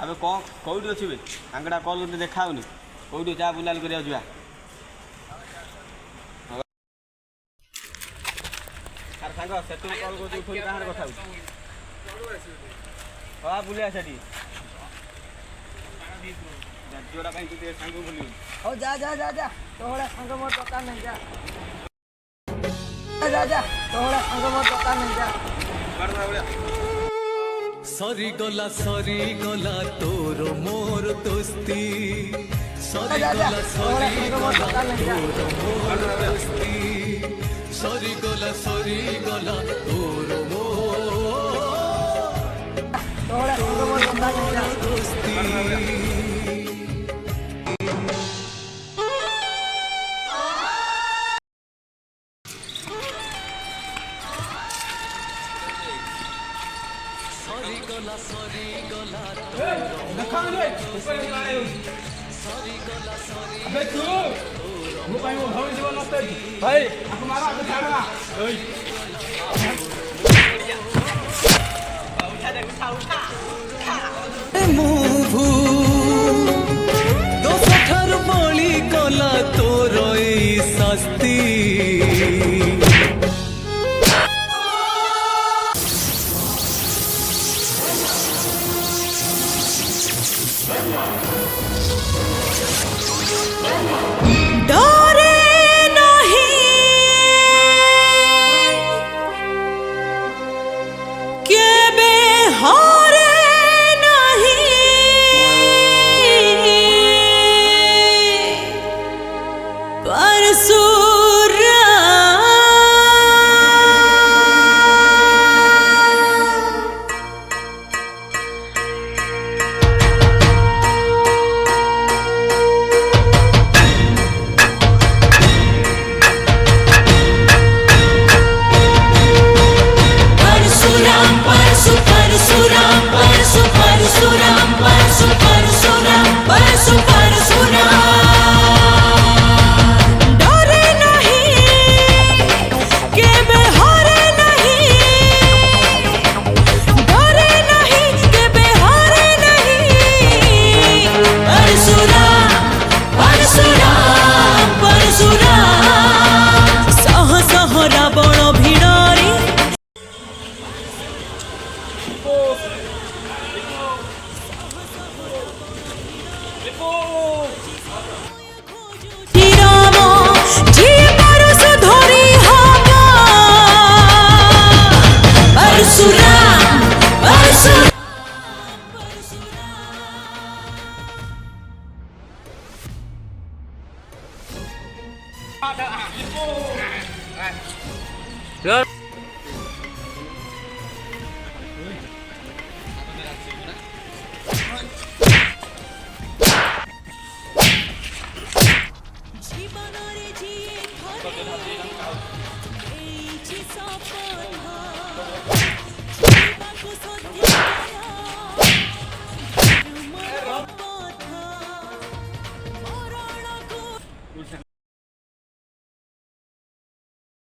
अब कौन कौटी अच्छे आंकड़ा कल करते देखा कौटी जा बुलाल कर सांग से कल कर कथा हाँ बुलिया से जोड़ा कहीं सांग बुल हो जा जा जा जा तोहरा संग मोर दरकार नहीं जा जा जा तोहरा संग मोर दरकार नहीं जा सरी गला तोर मोर दोस्ती सरी गला तोर मोर दोस्ती सरी गला तोर मोर तोहरा संग मोर दरकार नहीं जा दोस्ती मुभु दोष ठार बळी गला तोर एई शास्ति डरे नहीं केबे हारे नहीं परशुराम जीवन